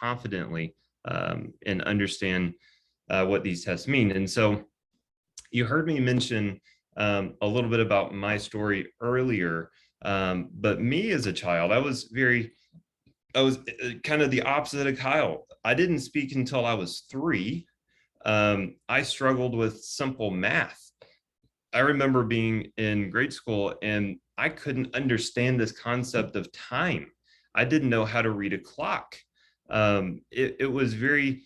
confidently and understand what these tests mean. And so you heard me mention a little bit about my story earlier, but me as a child, I was kind of the opposite of Kyle. I didn't speak until I was 3. I struggled with simple math. I remember being in grade school and I couldn't understand this concept of time. I didn't know how to read a clock. It was very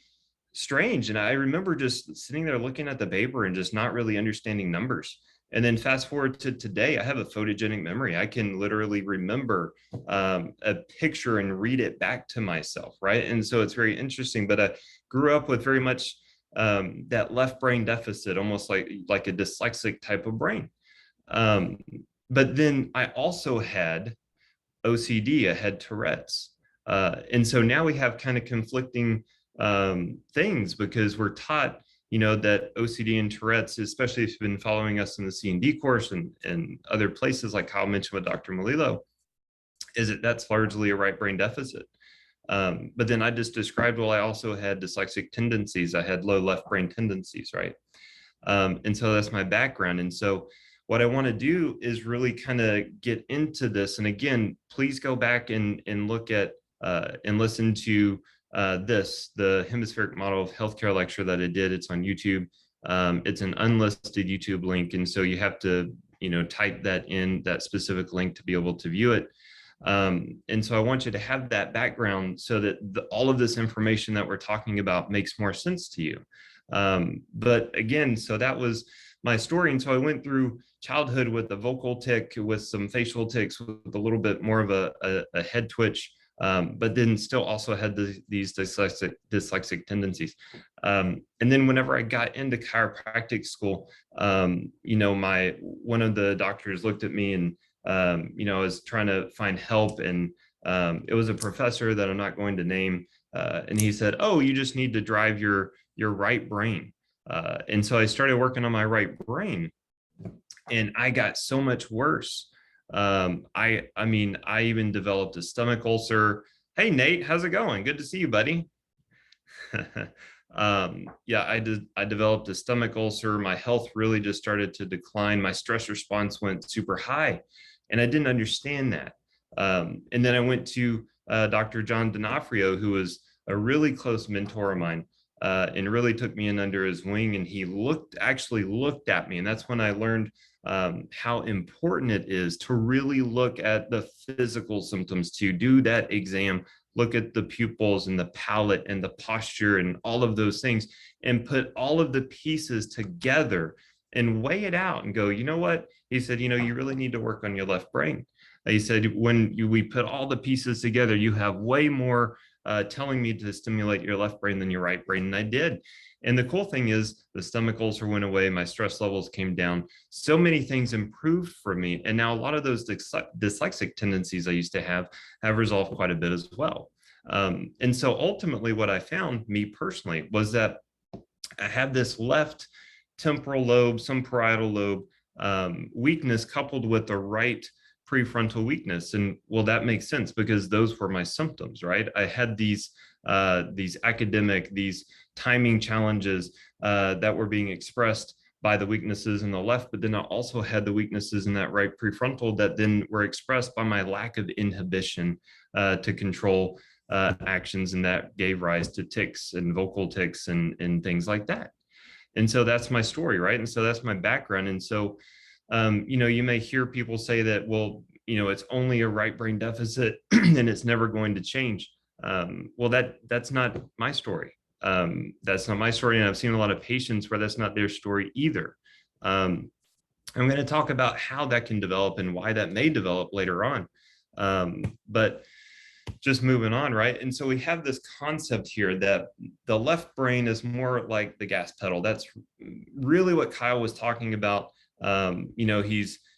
strange. And I remember just sitting there looking at the paper and just not really understanding numbers. And then fast forward to today, I have a photogenic memory. I can literally remember a picture and read it back to myself, right? And so it's very interesting, but I grew up with very much that left brain deficit, almost like a dyslexic type of brain. But then I also had OCD, I had Tourette's. And so now we have kind of conflicting things because we're taught, that OCD and Tourette's, especially if you've been following us in the CND course and other places like Kyle mentioned with Dr. Melillo, is that's largely a right brain deficit. But then I just described, well, I also had dyslexic tendencies. I had low left brain tendencies, right? And so that's my background. And so what I want to do is really kind of get into this. And again, please go back and look at and listen to the hemispheric model of healthcare lecture that I did. It's on YouTube. It's an unlisted YouTube link. And so you have to, type that in, that specific link, to be able to view it. And so I want you to have that background so that all of this information that we're talking about makes more sense to you. But again, so that was my story. And so I went through childhood with a vocal tic, with some facial tics, with a little bit more of a head twitch, but then still also had these dyslexic tendencies. And then whenever I got into chiropractic school, one of the doctors looked at me and I was trying to find help, and it was a professor that I'm not going to name, and he said, "Oh, you just need to drive your right brain." And so I started working on my right brain, and I got so much worse. I even developed a stomach ulcer. Hey, Nate, how's it going? Good to see you, buddy. I developed a stomach ulcer. My health really just started to decline. My stress response went super high, and I didn't understand that. And then I went to Dr. John D'Onofrio, who was a really close mentor of mine, and really took me in under his wing. And he actually looked at me, and that's when I learned how important it is to really look at the physical symptoms, to do that exam, look at the pupils and the palate and the posture and all of those things, and put all of the pieces together and weigh it out and go, you know what? He said, you really need to work on your left brain. He said, when we put all the pieces together, you have way more telling me to stimulate your left brain than your right brain. And I did. And the cool thing is the stomach ulcer went away. My stress levels came down. So many things improved for me. And now a lot of those dyslexic tendencies I used to have resolved quite a bit as well. And so ultimately what I found, me personally, was that I had this left temporal lobe, some parietal lobe weakness coupled with the right prefrontal weakness. And well, that makes sense because those were my symptoms, right? I had these academic, these timing challenges that were being expressed by the weaknesses in the left, but then I also had the weaknesses in that right prefrontal that then were expressed by my lack of inhibition to control actions, and that gave rise to tics and vocal tics and things like that. And so that's my story, right? And so that's my background. And so you may hear people say that, well, it's only a right brain deficit and it's never going to change. Well, that's not my story. That's not my story. And I've seen a lot of patients where that's not their story either. I'm going to talk about how that can develop and why that may develop later on. But just moving on, right? And so we have this concept here that the left brain is more like the gas pedal. That's really what Kyle was talking about.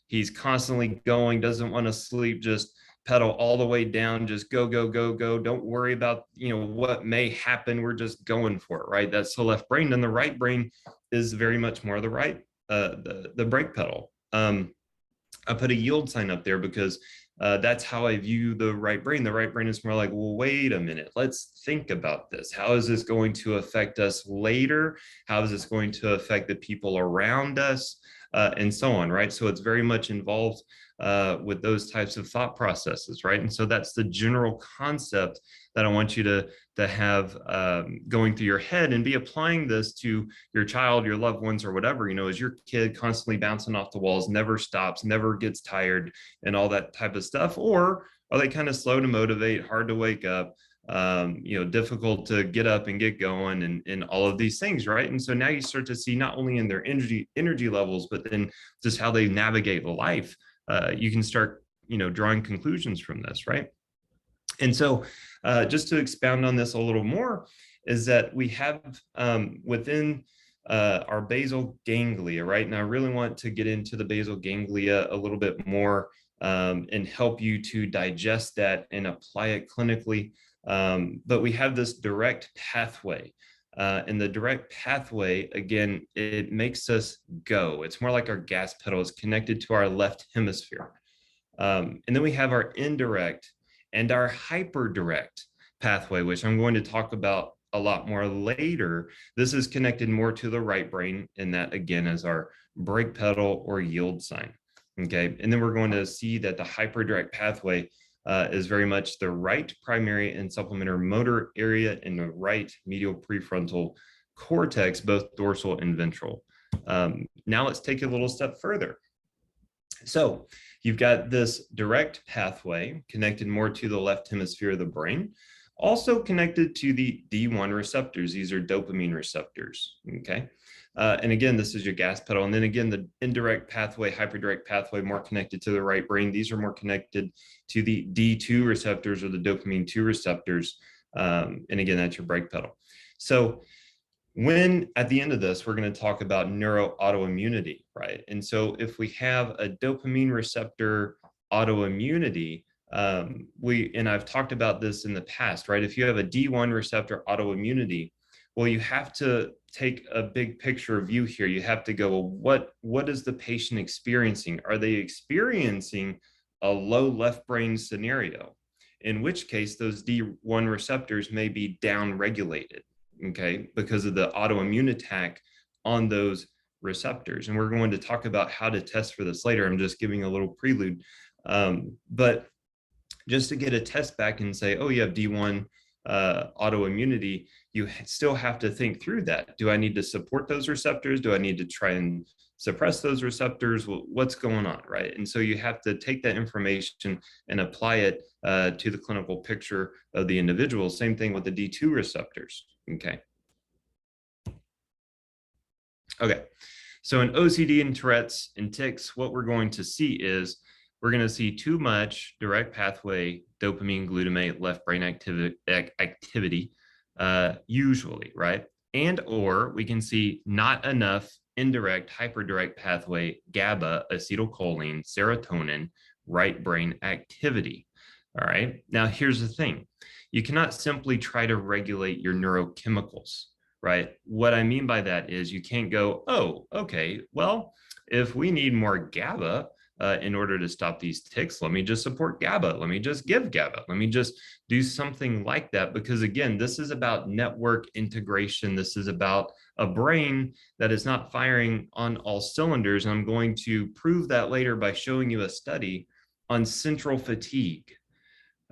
He's constantly going, doesn't want to sleep, just pedal all the way down, just go, go, go, go. Don't worry about, what may happen. We're just going for it, right? That's the left brain. And the right brain is very much more the brake pedal. I put a yield sign up there because That's how I view the right brain. The right brain is more like, well, wait a minute, let's think about this. How is this going to affect us later? How is this going to affect the people around us? And so on, right? So it's very much involved with those types of thought processes, right? And so that's the general concept that I want you to have going through your head, and be applying this to your child, your loved ones, or whatever. Is your kid constantly bouncing off the walls, never stops, never gets tired, and all that type of stuff? Or are they kind of slow to motivate, hard to wake up, difficult to get up and get going, and all of these things, right? And so now you start to see not only in their energy levels, but then just how they navigate life. You can start, drawing conclusions from this, right? And so just to expound on this a little more, is that we have within our basal ganglia, right? And I really want to get into the basal ganglia a little bit more and help you to digest that and apply it clinically. But we have this direct pathway. And the direct pathway, again, it makes us go. It's more like our gas pedal is connected to our left hemisphere. And then we have our indirect and our hyperdirect pathway, which I'm going to talk about a lot more later. This is connected more to the right brain, and that again is our brake pedal or yield sign. Okay, and then we're going to see that the hyperdirect pathway is very much the right primary and supplementary motor area in the right medial prefrontal cortex, both dorsal and ventral. Now let's take it a little step further. So you've got this direct pathway connected more to the left hemisphere of the brain, also connected to the D1 receptors. These are dopamine receptors, okay? And again, this is your gas pedal. And then again, the indirect pathway, hyperdirect pathway, more connected to the right brain. These are more connected to the D2 receptors, or the dopamine 2 receptors. And again, that's your brake pedal. So when at the end of this, we're going to talk about neuroautoimmunity, right? And so if we have a dopamine receptor autoimmunity, and I've talked about this in the past, right? If you have a D1 receptor autoimmunity, well, you have to take a big picture view here. You have to go, well, what is the patient experiencing? Are they experiencing a low left brain scenario? In which case, those D1 receptors may be downregulated, okay, because of the autoimmune attack on those receptors. And we're going to talk about how to test for this later. I'm just giving a little prelude. But just to get a test back and say, oh, you have D1 autoimmunity, you still have to think through that. Do I need to support those receptors? Do I need to try and suppress those receptors? Well, what's going on, right? And so you have to take that information and apply it to the clinical picture of the individual. Same thing with the D2 receptors, okay? Okay, so in OCD and Tourette's and tics, what we're going to see is we're going to see too much direct pathway dopamine glutamate left brain activity usually, right? And or we can see not enough indirect hyperdirect pathway GABA, acetylcholine, serotonin, right brain activity. All right. Now here's the thing. You cannot simply try to regulate your neurochemicals, right? What I mean by that is you can't go, oh, okay, well, if we need more GABA in order to stop these tics, let me just support GABA. Let me just give GABA. Let me just do something like that. Because again, this is about network integration. This is about a brain that is not firing on all cylinders. And I'm going to prove that later by showing you a study on central fatigue.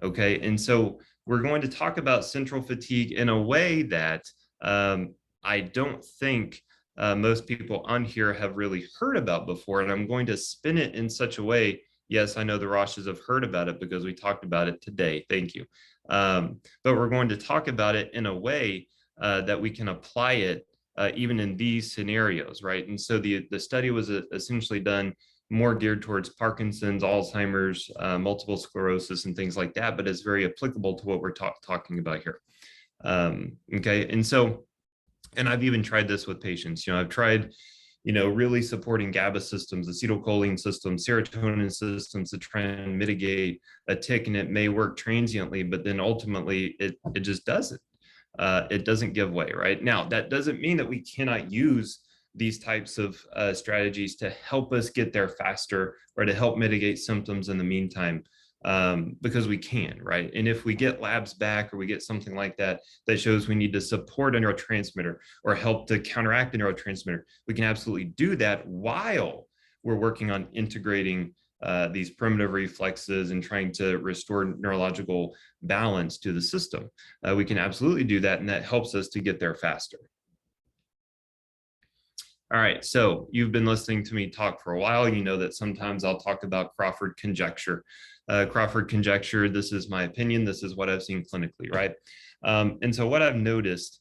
Okay, and so we're going to talk about central fatigue in a way that I don't think most people on here have really heard about before. And I'm going to spin it in such a way. Yes, I know the Roshes have heard about it because we talked about it today. Thank you. But we're going to talk about it in a way that we can apply it even in these scenarios, right? And so the study was essentially done more geared towards Parkinson's, Alzheimer's, multiple sclerosis, and things like that, but it's very applicable to what we're talking about here. Okay, and so, and I've even tried this with patients. I've tried, really supporting GABA systems, acetylcholine systems, serotonin systems to try and mitigate a tic, and it may work transiently, but then ultimately it just doesn't. It doesn't give way, right? Now, that doesn't mean that we cannot use these types of strategies to help us get there faster or to help mitigate symptoms in the meantime. because we can, right? And if we get labs back or we get something like that that shows we need to support a neurotransmitter or help to counteract a neurotransmitter, we can absolutely do that while we're working on integrating these primitive reflexes and trying to restore neurological balance to the system. We can absolutely do that, and that helps us to get there faster. All right, so you've been listening to me talk for a while. You know that sometimes I'll talk about Crawford Conjecture. Crawford Conjecture, this is my opinion. This is what I've seen clinically, right? And so what I've noticed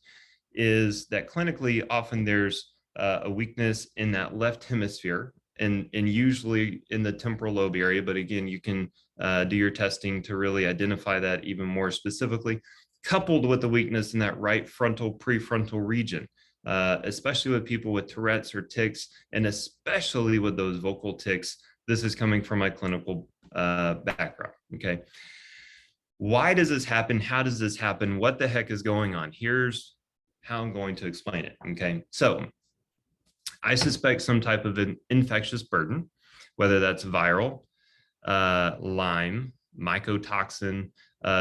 is that clinically, often there's a weakness in that left hemisphere, and usually in the temporal lobe area. But again, you can do your testing to really identify that even more specifically, coupled with the weakness in that right frontal prefrontal region. Especially with people with Tourette's or tics, and especially with those vocal tics. This is coming from my clinical background, okay? Why does this happen? How does this happen? What the heck is going on? Here's how I'm going to explain it, okay? So I suspect some type of an infectious burden, whether that's viral, Lyme, mycotoxin,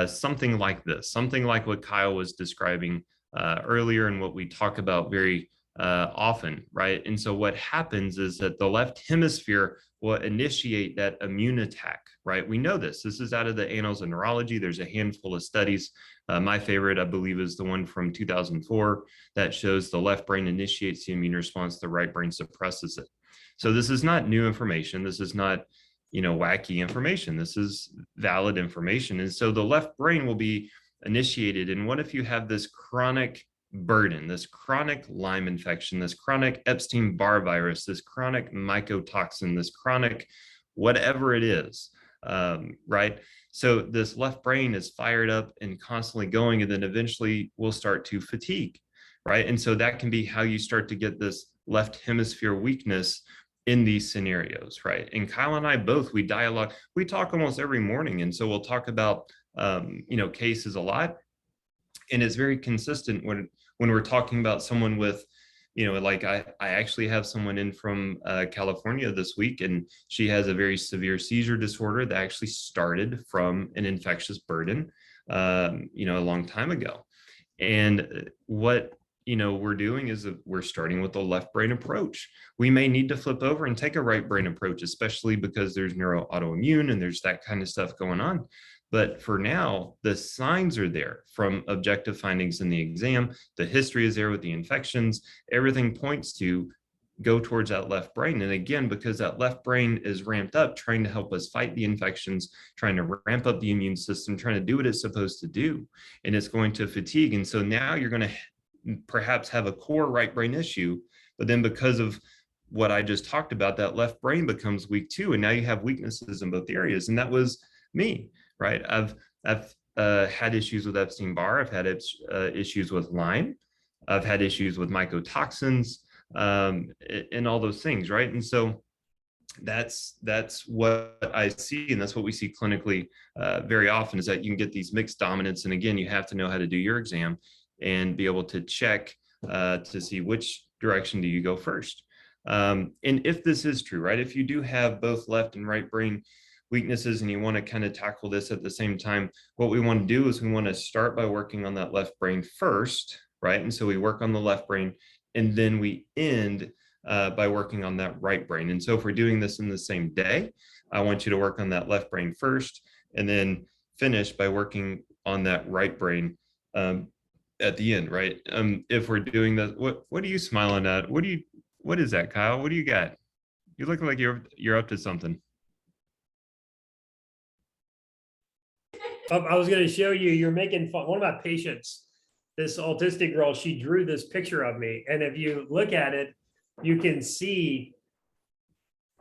something like this, something like what Kyle was describing earlier and what we talk about very often, right? And so what happens is that the left hemisphere will initiate that immune attack, right? We know this. This is out of the Annals of Neurology. There's a handful of studies. My favorite, I believe, is the one from 2004 that shows the left brain initiates the immune response, the right brain suppresses it. So this is not new information. This is not, wacky information. This is valid information. And so the left brain will be initiated. And what if you have this chronic burden, this chronic Lyme infection, this chronic Epstein-Barr virus, this chronic mycotoxin, this chronic whatever it is, right? So this left brain is fired up and constantly going, and then eventually will start to fatigue, right? And so that can be how you start to get this left hemisphere weakness in these scenarios, right? And Kyle and I both, we dialogue, we talk almost every morning. And so we'll talk about cases a lot, and it's very consistent when we're talking about someone with, like I actually have someone in from California this week, and she has a very severe seizure disorder that actually started from an infectious burden, a long time ago. And what we're doing is we're starting with the left brain approach. We may need to flip over and take a right brain approach, especially because there's neuroautoimmune and there's that kind of stuff going on. But for now, the signs are there from objective findings in the exam. The history is there with the infections. Everything points to go towards that left brain. And again, because that left brain is ramped up, trying to help us fight the infections, trying to ramp up the immune system, trying to do what it's supposed to do. And it's going to fatigue. And so now you're going to perhaps have a core right brain issue, but then because of what I just talked about, that left brain becomes weak too. And now you have weaknesses in both areas. And that was me, right? I've had issues with Epstein-Barr. I've had issues with Lyme. I've had issues with mycotoxins, and all those things, right? And so that's what I see, and that's what we see clinically very often, is that you can get these mixed dominants. And again, you have to know how to do your exam and be able to check to see which direction do you go first. And if this is true, right, if you do have both left and right brain weaknesses and you want to kind of tackle this at the same time, what we want to do is we want to start by working on that left brain first, right? And so we work on the left brain, and then we end by working on that right brain. And so if we're doing this in the same day, I want you to work on that left brain first and then finish by working on that right brain at the end, right? If we're doing that, what are you smiling at? What is that, Kyle? What do you got? You look like you're up to something. I was going to show you, you're making fun. One of my patients, this autistic girl, she drew this picture of me. And if you look at it, you can see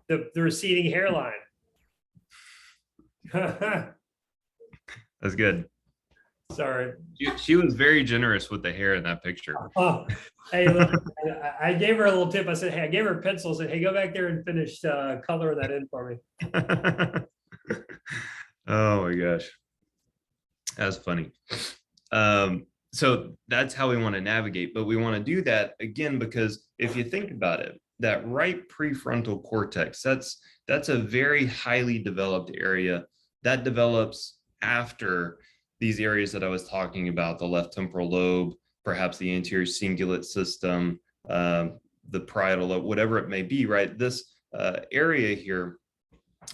the receding hairline. That's good. Sorry. She was very generous with the hair in that picture. Oh, hey, look, I gave her a little tip. I said, hey, I gave her a pencil. I said, hey, go back there and finish coloring that in for me. Oh my gosh. That's funny. So that's how we want to navigate, but we want to do that again, because if you think about it, that right prefrontal cortex, that's a very highly developed area that develops after these areas that I was talking about, the left temporal lobe, perhaps the anterior cingulate system, the parietal lobe, whatever it may be, right? This area here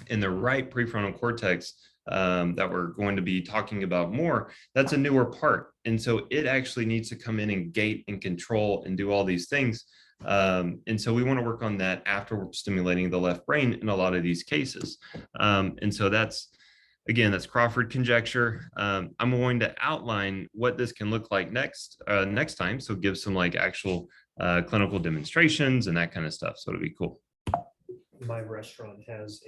in the right prefrontal cortex that we're going to be talking about more, that's a newer part. And so it actually needs to come in and gate and control and do all these things. And so we want to work on that after we're stimulating the left brain in a lot of these cases. And so that's, again, that's Crawford conjecture. I'm going to outline what this can look like next time. So give some like actual clinical demonstrations and that kind of stuff. So it'll be cool. My restaurant has a